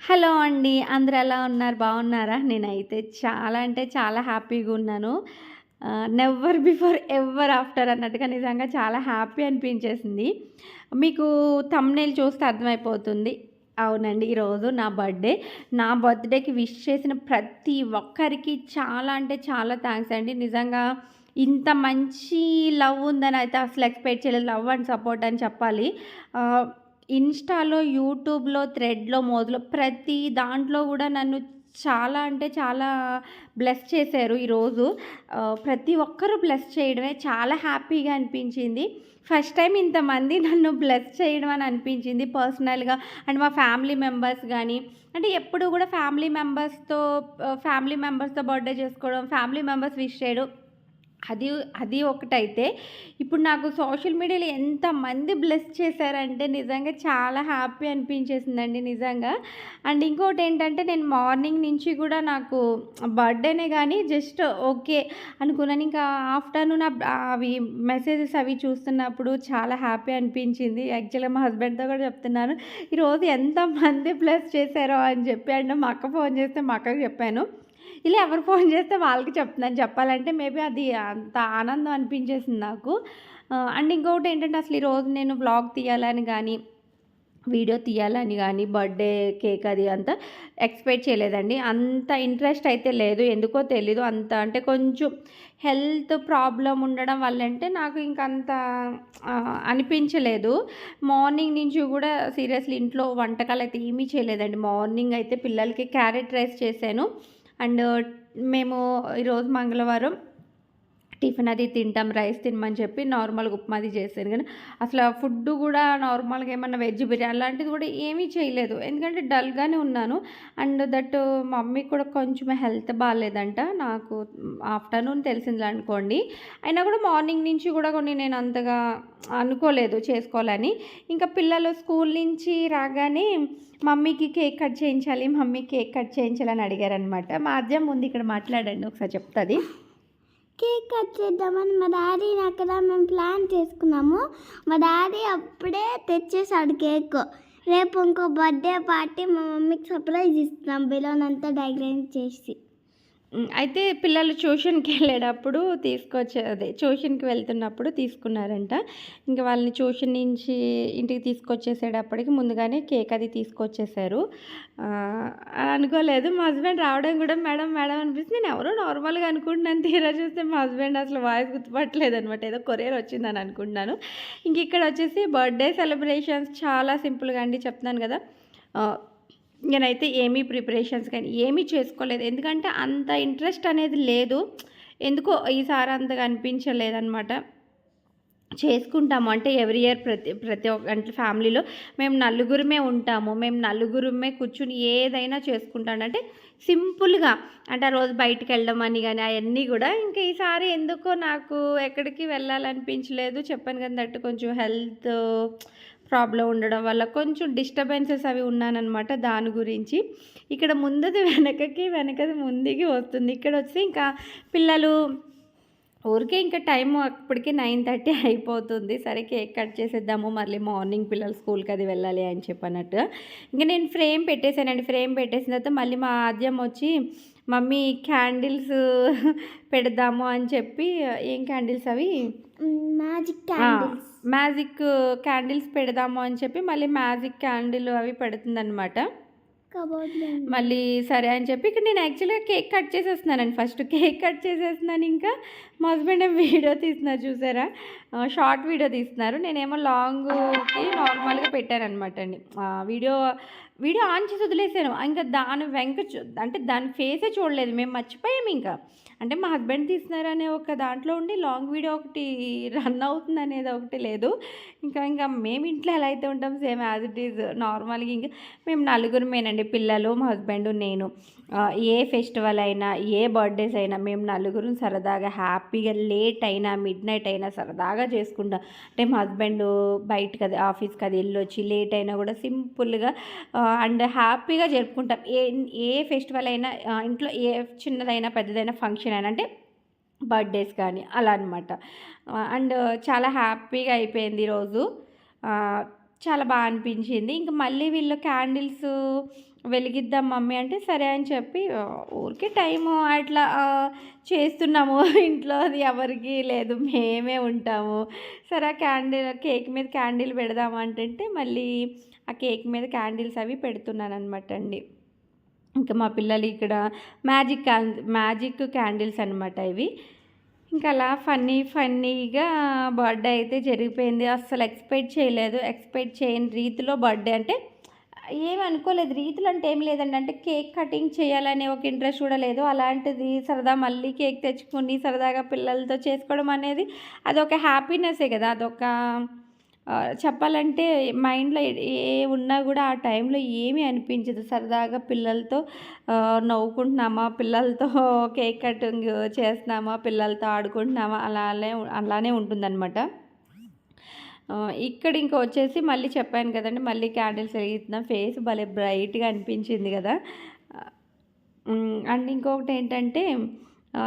Hello అండి. అందరూ ఎలా ఉన్నారు? బాగున్నారా? నేనైతే చాలా అంటే చాలా హ్యాపీగా ఉన్నాను. నెవర్ బిఫోర్ ఎవర్ ఆఫ్టర్ అన్నట్టుగా నిజంగా చాలా హ్యాపీ అనిపించేసింది. మీకు థంబ్‌నెయిల్ చూస్తే అర్థమైపోతుంది. అవునండి. ఈరోజు నా బర్త్‌డే. నా బర్త్‌డేకి విష్ చేసిన ప్రతి ఒక్కరికి చాలా అంటే చాలా థాంక్స్ అండి. నిజంగా ఇంత మంచి లవ్ ఉందని అయితే అసలు ఎక్స్‌పెక్ట్ చేయలేదు. లవ్ అండ్ సపోర్ట్ అని చెప్పాలి. ఆహ్ ఇన్‌స్టాలో, యూట్యూబ్‌లో, థ్రెడ్‌లో మొదలు ప్రతి దాంట్లో గూడా నన్ను చాలా అంటే చాలా బ్లెస్ చేశారు ఈరోజు. ప్రతి ఒక్కరు బ్లెస్ చేయడమే చాలా హ్యాపీగా అనిపించింది. ఫస్ట్ టైమ్ ఇంతమంది నన్ను బ్లెస్ చేయడం అని అనిపించింది పర్సనల్‌గా. అండ్ మా ఫ్యామిలీ మెంబర్స్ గానీ, అంటే ఎప్పుడు గూడా ఫ్యామిలీ మెంబర్స్‌తో బర్త్‌డే చేసుకోవడం, ఫ్యామిలీ మెంబర్స్ విష్ చేయడం అది అది ఒకటైతే, ఇప్పుడు నాకు సోషల్ మీడియాలో ఎంతమంది బ్లెస్ చేశారంటే నిజంగా చాలా హ్యాపీ అనిపించేసిందండి నిజంగా. అండ్ ఇంకోటేంటంటే నేను మార్నింగ్ నుంచి గూడా నాకు బర్త్‌డేనే గానీ జస్ట్ ఓకే అనుకున్నాను. ఇంకా ఆఫ్టర్‌నూన్ అవి మెసేజెస్ అవి చూస్తున్నప్పుడు చాలా హ్యాపీ అనిపించింది. యాక్చువల్‌గా మా హస్బెండ్‌తో కూడా చెప్తున్నాను. ఈరోజు ఎంతమంది బ్లెస్ చేశారో అని చెప్పి. అండ్ మా అక్క ఫోన్ చేస్తే మా అక్కకి చెప్పాను. ఇలా ఎవరు ఫోన్ చేస్తే వాళ్ళకి చెప్తున్నాను. చెప్పాలంటే మేబీ అది అంత ఆనందం అనిపించేసింది నాకు. అండ్ ఇంకొకటేంటంటే అసలు ఈరోజు నేను వ్లాగ్ తీయాలని గానీ, వీడియో తీయాలని గానీ, బర్త్‌డే కేక్ అది అంతా ఎక్స్‌పెక్ట్ చేయలేదండి. అంత ఇంట్రెస్ట్ అయితే లేదు. ఎందుకో తెలీదు. అంత అంటే కొంచెం హెల్త్ ప్రాబ్లమ్ ఉండడం వల్లంటే నాకు ఇంకంత అనిపించలేదు. మార్నింగ్ నుంచి గూడా సీరియస్‌లీ ఇంట్లో వంటకాలయితే ఏమీ చేయలేదండి. మార్నింగ్ అయితే పిల్లలకి క్యారెట్ రైస్ చేశాను. అండ్ మేము ఈరోజు మంగళవారం టిఫిన్ అది తింటాం. రైస్ తినమని చెప్పి నార్మల్‌గా ఉప్మా అది చేశాను గానీ, అసల ఫుడ్డు గూడా నార్మల్‌గా ఏమన్నా వెజ్ బిర్యానీ లాంటిది గూడా ఏమీ చేయలేదు. ఎందుకంటే డల్‌గానే ఉన్నాను. అండ్ దట్ మమ్మీకి కూడా కొంచెం హెల్త్ బాలేదంట. నాకు ఆఫ్టర్‌నూన్ తెలిసింది అనుకోండి. అయినా గూడా మార్నింగ్ నుంచి గూడా కొన్ని నేను అంతగా అనుకోలేదు చేసుకోవాలని. ఇంకా పిల్లలు స్కూల్ నుంచి రాగానే మమ్మీకి కేక్ కట్ చేయించాలి, మమ్మీ కేక్ కట్ చేయించాలని అడిగారనమాట. మాధ్యం ముందు ఇక్కడ మాట్లాడండి ఒకసారి చెప్తది. కేక్ కట్ చేద్దామని మా డాడీని అక్కడ మేము ప్లాన్ చేసుకున్నాము. మా డాడీ అప్పుడే తెచ్చేసాడు కేక్. రేపు ఇంకో బర్త్డే పార్టీ మా మమ్మీకి సర్ప్రైజ్ ఇస్తున్నాం బెలూన్ అంతా డెకరేట్ చేసి. అయితే పిల్లలు ట్యూషన్‌కెళ్ళేటప్పుడు ట్యూషన్‌కి వెళ్తున్నప్పుడు తీసుకున్నారంట. ఇంక వాళ్ళని ట్యూషన్ నుంచి ఇంటికి తీసుకొచ్చేసేటప్పటికి ముందుగానే కేక్ అది తీసుకొచ్చేసారు. ఆహ్, అనుకోలేదు. మా హస్బెండ్ రావడం గూడా మేడం, మేడం అనిపిస్తుంది. నేను ఎవరో నార్మల్‌గా అనుకుంటున్నాను. తీరా చూస్తే మా హస్బెండ్ అసలు వాయిస్ గుర్తుపట్టలేదనమాట. ఏదో కొరియర్ వచ్చిందని అనుకుంటున్నాను. ఇంక ఇక్కడొచ్చేసి బర్త్‌డే సెలబ్రేషన్స్ చాలా సింపుల్‌గా అండి చెప్తున్నాను గదా! ఆహ్ నేనైతే ఏమీ ప్రిపరేషన్స్ కానీ ఏమీ చేసుకోలేదు. ఎందుకంటే అంత ఇంట్రెస్ట్ అనేది లేదు. ఎందుకో ఈసారి అంతగా అనిపించలేదనమాట. చేసుకుంటాము. అంటే ఎవ్రీ ఇయర్ ప్రతి ప్రతి ఒక్క అంటే ఫ్యామిలీలో మేము నలుగురమే ఉంటాము. మేము నలుగురమే కూర్చొని ఏదైనా చేసుకుంటాం. అంటే సింపుల్‌గా అంటే ఆ రోజు బయటికెళ్ళడం అని గాని అయన్నీ గూడా ఇంక ఈసారి ఎందుకో నాకు ఎక్కడికి వెళ్ళాలనిపించలేదు. చెప్పాను కదా! దట్ కొంచెం హెల్త్ ప్రాబ్లమ్ ఉండడం వల్ల కొంచెం డిస్టర్బెన్సెస్ అవి ఉన్నాననమాట దాని గురించి. ఇక్కడ ముందుది వెనకకి, వెనకది ముందుకి వస్తుంది. ఇక్కడొస్తే ఇంకా పిల్లలు ఊరికే ఇంకా టైము అప్పటికి 9:30 అయిపోతుంది. సరే కేక్ కట్ చేసేద్దాము. మళ్ళీ మార్నింగ్ పిల్లలు స్కూల్‌కి అది వెళ్ళాలి అని చెప్పన్నట్టుగా. ఇంక నేను ఫ్రేమ్ పెట్టేసానండి. ఫ్రేమ్ పెట్టేసిన తర్వాత మళ్ళీ మా ఆద్యం వచ్చి, "మమ్మీ క్యాండిల్స్ పెడదాము" అని చెప్పి ఏం క్యాండిల్స్ అవి? మ్యాజిక్ ఆ! క్యాండిల్స్. మ్యాజిక్ క్యాండిల్స్ పెడదాము అని చెప్పి మళ్ళీ మ్యాజిక్ క్యాండిల్ అవి పెడుతుందనమాట. కబోర్డ్‌లో ఉంది. మళ్ళీ సరే అని చెప్పి ఇక్కడ నేను యాక్చువల్‌గా కేక్ కట్ చేసేస్తున్నానండి. ఫస్ట్ కేక్ కట్ చేసేస్తున్నాను ఇంకా మా హస్బెండ్ ఏమో వీడియో తీస్తున్నారు చూసారా? షార్ట్ వీడియో తీస్తున్నారు. నేనేమో లాంగ్‌కి నార్మల్‌గా పెట్టాననమాట అండి. వీడియో వీడియో ఆన్ చేసి వదిలేసాను. ఇంకా దాని వెంక అంటే దాని ఫేసే చూడలేదు. మేము మర్చిపోయామింకా. అంటే మా హస్బెండ్ తీస్తున్నారనే ఒక దాంట్లో ఉండి లాంగ్ వీడియో ఒకటి రన్ అవుతుందనేది ఒకటి లేదు. ఇంకా మేము ఇంట్లో ఎలా అయితే ఉంటాం సేమ్ యాజ్ ఇట్ ఈజ్ నార్మల్‌గా ఇంక మేము నలుగురమేనండి. పిల్లలు, మా హస్బెండు, నేను. ఏ ఫెస్టివల్ అయినా, ఏ బర్త్‌డేస్ అయినా మేము నలుగురం సరదాగా హ్యాపీగా లేట్ అయినా, మిడ్‌నైట్ అయినా సరదాగా చేసుకుంటాం. అంటే మా హస్బెండు బయటకది ఆఫీస్‌కది ఎళ్ళొచ్చి లేట్ అయినా గూడా సింపుల్‌గా అండ్ హ్యాపీగా జరుపుకుంటాం. ఏ ఫెస్టివల్ అయినా ఇంట్లో ఏ చిన్నదైనా, పెద్దదైనా ఫంక్షన్ అయినా అంటే బర్త్‌డేస్ కానీ అలా అనమాట. అండ్ చాలా హ్యాపీగా అయిపోయింది ఈరోజు. ఆహ్, చాలా బా అనిపించింది. ఇంక మళ్ళీ వీళ్ళు క్యాండిల్స్ వెలిగిద్దాం మమ్మీ అంటే, సరే అని చెప్పి ఊరికే టైము అట్లా చేస్తున్నాము. ఇంట్లో అది ఎవరికీ లేదు. మేమే ఉంటాము. సరే ఆ కేక్ మీద క్యాండిల్ పెడదాం అంటుంటే, మళ్ళీ ఆ కేక్ మీద క్యాండిల్స్ అవి పెడుతున్నాననమాట అండి. ఇంకా మా పిల్లలు ఇక్కడ మ్యాజిక్ క్యాండిల్స్ అనమాట ఇవి. ఇంకా అలా ఫన్నీగా బర్త్‌డే అయితే జరిగిపోయింది. అస్సలు ఎక్స్‌పెక్ట్ చేయని రీతిలో బర్త్‌డే అంటే ఏమి అనుకోలేదు. రీతులు అంటే ఏమి లేదండి. అంటే కేక్ కటింగ్ చేయాలనే ఒక ఇంట్రెస్ట్ కూడా లేదు. అలాంటిది సరదా మళ్ళీ కేక్ తెచ్చుకొని సరదాగా పిల్లలతో చేసుకోవడం అనేది అదొక హ్యాపీనెస్సే కదా! అదొక చెప్పాలంటే మైండ్‌లో ఉన్నా కూడా ఆ టైంలో ఏమీ అనిపించదు. సరదాగా పిల్లలతో నవ్వుకుంటున్నామా, పిల్లలతో కేక్ కటింగ్ చేస్తున్నామా, పిల్లలతో ఆడుకుంటున్నామా అలానే ఉంటుందనమాట. ఇక్కడ ఇంక వచ్చేసి మళ్ళీ చెప్పాను కదండీ! మళ్ళీ క్యాండిల్స్ వెలిగిస్తున్నా. ఫేస్ భలే బ్రైట్‌గా అనిపించింది కదా! అండ్ ఇంకొకటేంటంటే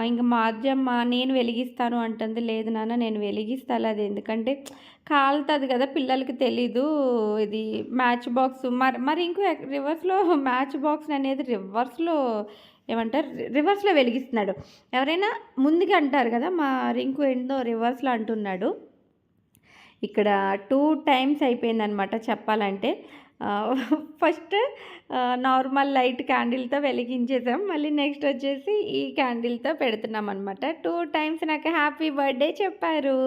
ఇంక మా అజ్జమ్మ నేను వెలిగిస్తాను అంటుంది. లేదు నాన్న నేను వెలిగిస్తాలే, అది ఎందుకంటే కాలుతది కదా! పిల్లలకి తెలీదు. ఇది మ్యాచ్ బాక్స్ మరి ఇంకో రివర్స్‌లో మ్యాచ్ బాక్స్ అనేది ఏమంటారు, రివర్స్‌లో వెలిగిస్తున్నాడు. ఎవరైనా ముందుగా అంటారు కదా! మా రింకు ఏందో రివర్స్‌లో అంటున్నాడు. ఇక్కడ 2 టైమ్స్ అయిపోయిందనమాట చెప్పాలంటే. ఫస్ట్ నార్మల్ లైట్ క్యాండిల్‌తో వెలిగించేసాం. మళ్ళీ నెక్స్ట్ వచ్చేసి ఈ క్యాండిల్‌తో పెడుతున్నామనమాట. 2 టైమ్స్ నాకు హ్యాపీ బర్త్‌డే చెప్పారు.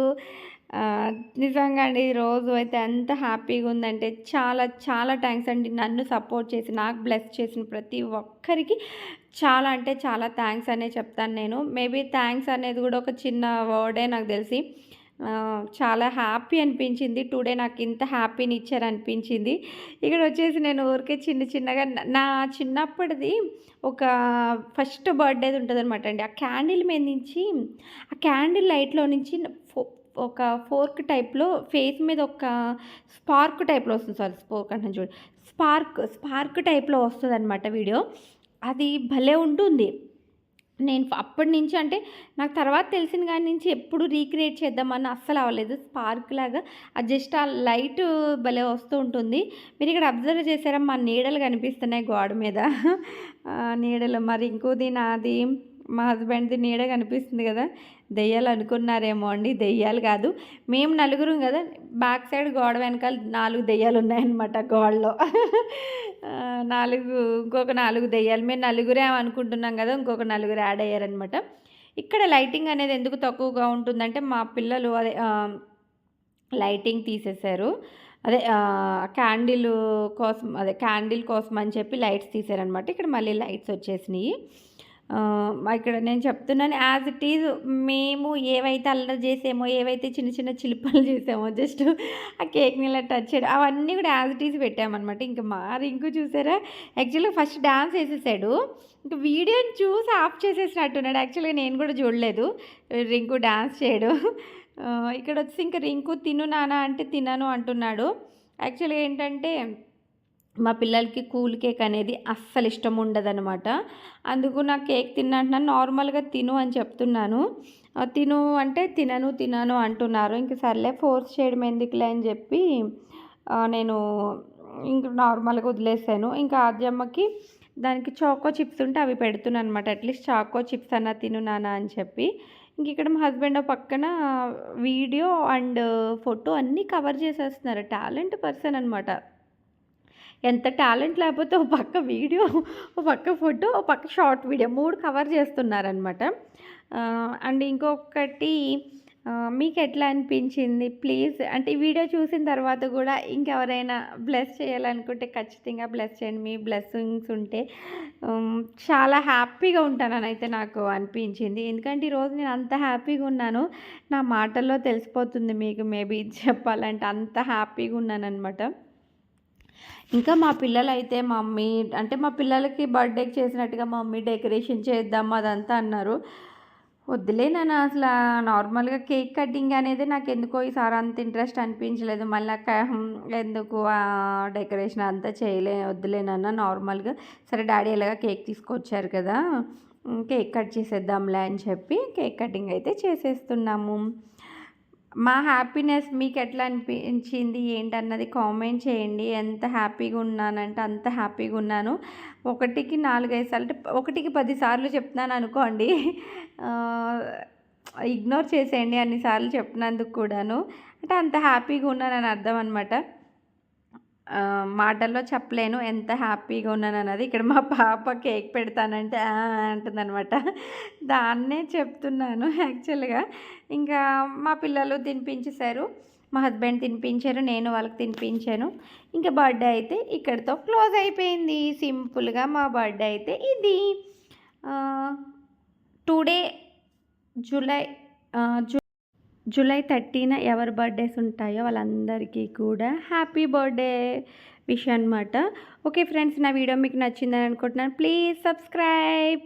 నిజంగా అండి ఈరోజు అయితే ఎంత హ్యాపీగా ఉందంటే చాలా చాలా థ్యాంక్స్ అండి. నన్ను సపోర్ట్ చేసి నాకు బ్లెస్ చేసిన ప్రతి ఒక్కరికి చాలా అంటే చాలా థ్యాంక్స్ అనే చెప్తాను నేను. మేబీ థ్యాంక్స్ అనేది కూడా ఒక చిన్న వర్డే నాకు తెలిసి. చాలా హ్యాపీ అనిపించింది. టుడే నాకు ఇంత హ్యాపీని ఇచ్చారనిపించింది. ఇక్కడ వచ్చేసి నేను ఊరికే చిన్నగా నా చిన్నప్పటిది ఒక ఫస్ట్ బర్త్‌డేది ఉంటదనమాట అండి. ఆ క్యాండిల్ మీద నుంచి ఆ క్యాండిల్ లైట్‌లో నుంచి ఒక ఫోర్క్ టైప్‌లో ఫేస్ మీద ఒక స్పార్క్ టైప్‌లో వస్తుంది. సారీ స్పోర్క్ అంటున్నాను చూడు. స్పార్క్ టైప్‌లో వస్తదనమాట వీడియో. అది భలే ఉంటుంది. నేను అప్పటి నుంచి అంటే నాకు తర్వాత తెలిసిన కాడి నుంచి ఎప్పుడు రీక్రియేట్ చేద్దామని అస్సలు అవ్వలేదు. స్పార్క్ లాగా జస్ట్ ఆ లైట్ భలే వస్తూ ఉంటుంది. మీరు ఇక్కడ అబ్జర్వ్ చేసారా, మా నీడలు కనిపిస్తున్నాయి గోడ మీద. నీడలు మరి ఇంకోది నాది మా హస్బెండ్‌ది నీడ కనిపిస్తుంది కదా! దెయ్యాలు అనుకున్నారేమో అండి. దెయ్యాలు కాదు. మేము నలుగురం కదా! బ్యాక్ సైడ్ గోడ వెనకాల 4 దెయ్యాలు ఉన్నాయన్నమాట గోడలో. ఇంకొక 4 దెయ్యాలు. మేము నలుగురే అనుకుంటున్నాం కదా! ఇంకొక నలుగురు యాడ్ అయ్యారనమాట. ఇక్కడ లైటింగ్ అనేది ఎందుకు తక్కువగా ఉంటుందంటే మా పిల్లలు లైటింగ్ తీసేశారు. క్యాండిల్ కోసం అని చెప్పి లైట్స్ తీశారనమాట. ఇక్కడ మళ్ళీ లైట్స్ వచ్చేసినాయి. ఇక్కడ నేను చెప్తున్నాను యాజ్ ఇట్ ఈజ్ మేము ఏవైతే అల్లరి చేసామో, ఏవైతే చిన్న చిలుపలు చేసామో జస్ట్ ఆ కేక్‌ని ఇలా టచ్ చేయడం అవన్నీ కూడా యాజ్ ఇట్ ఈజ్ పెట్టామనమాట. ఇంక మా రింకు చూసారా, యాక్చువల్‌గా ఫస్ట్ డాన్స్ వేసేసాడు. ఇంక వీడియోని చూసి ఆఫ్ చేసేసినట్టున్నాడు. యాక్చువల్‌గా నేను కూడా చూడలేదు రింకు డాన్స్ చేయడం. ఇక్కడ వచ్చి ఇంక రింకు తిను నాన్న అంటే తినను అంటున్నాడు. యాక్చువల్‌గా ఏంటంటే మా పిల్లలకి కూల్ కేక్ అనేది అస్సలు ఇష్టం ఉండదనమాట. అందుకు నాకు కేక్ తిన్నంటున్నాను. నార్మల్‌గా తిను అని చెప్తున్నాను. తిను అంటే తినను అంటున్నారు. ఇంక సర్లే ఫోర్స్ చేయడం ఎందుకులే అని చెప్పి నేను ఇంక నార్మల్‌గా వదిలేసాను. ఇంకా ఆద్యమ్మకి దానికి చాకో చిప్స్ ఉంటే అవి పెడుతున్నాను అనమాట. అట్లీస్ట్ చాకో చిప్స్ అన్నా తిను నాన్న అని చెప్పి. ఇంక ఇక్కడ మా హస్బెండ్ పక్కన వీడియో అండ్ ఫోటో అన్నీ కవర్ చేసేస్తున్నారు. టాలెంట్ పర్సన్ అనమాట. ఎంత టాలెంట్ లేకపోతే ఓ పక్క వీడియో, ఓ పక్క ఫోటో, ఓ పక్క షార్ట్ వీడియో 3 కవర్ చేస్తున్నారనమాట. అండ్ ఇంకొకటి మీకు ఎట్లా అనిపించింది ప్లీజ్ అంటే ఈ వీడియో చూసిన తర్వాత కూడా ఇంకెవరైనా బ్లెస్ చేయాలనుకుంటే ఖచ్చితంగా బ్లెస్ చేయండి. మీ బ్లెస్సింగ్స్ ఉంటే చాలా హ్యాపీగా ఉంటానని అయితే నాకు అనిపించింది. ఎందుకంటే ఈరోజు నేను అంత హ్యాపీగా ఉన్నాను. నా మాటల్లో తెలిసిపోతుంది మీకు మేబీ చెప్పాలంటే అంత హ్యాపీగా ఉన్నానన్నమాట. ఇంకా మా పిల్లలైతే మమ్మీ అంటే మా పిల్లలకి బర్త్డేకి చేసినట్టుగా మమ్మీ డెకరేషన్ చేద్దాం అదంతా అన్నారు. వద్దులే నాన్న అసలు నార్మల్గా కేక్ కటింగ్ అనేది నాకు ఎందుకో ఈసారి అంత ఇంట్రెస్ట్ అనిపించలేదు. మళ్ళీ ఎందుకు డెకరేషన్ అంతా వద్దులే నాన్న నార్మల్గా సరే డాడీ ఎలాగా కేక్ తీసుకొచ్చారు కదా, కేక్ కట్ చేసేద్దాంలే అని చెప్పి కేక్ కటింగ్ అయితే చేసేస్తున్నాము. మా హ్యాపీనెస్ మీకు ఎట్లా అనిపించింది ఏంటన్నది కామెంట్ చేయండి. ఎంత హ్యాపీగా ఉన్నానంటే అంత హ్యాపీగా ఉన్నాను. 1కి 4, 5 సార్లు, 1కి 10 సార్లు చెప్తున్నాను అనుకోండి. ఇగ్నోర్ చేసేయండి అన్ని సార్లు చెప్పినందుకు కూడాను. అంటే అంత హ్యాపీగా ఉన్నానని అర్థం అనమాట. మాటల్లో చెప్పలేను ఎంత హ్యాపీగా ఉన్నానన్నది. ఇక్కడ మా పాప కేక్ పెడతానంటే అంటుందనమాట. దాన్నే చెప్తున్నాను యాక్చువల్‌గా. ఇంకా మా పిల్లలు తినిపించేశారు. మా హస్బెండ్ తినిపించారు. నేను వాళ్ళకి తినిపించాను. ఇంకా బర్త్‌డే అయితే ఇక్కడితో క్లోజ్ అయిపోయింది. సింపుల్‌గా మా బర్త్‌డే అయితే ఇది. టుడే జూలై జూలై 30న ఎవరి బర్త్డేస్ ఉంటాయో వాళ్ళందరికీ కూడా హ్యాపీ బర్త్డే విష్ అనమాట. ఓకే ఫ్రెండ్స్, నా వీడియో మీకు నచ్చిందని అనుకుంటున్నాను. Please subscribe.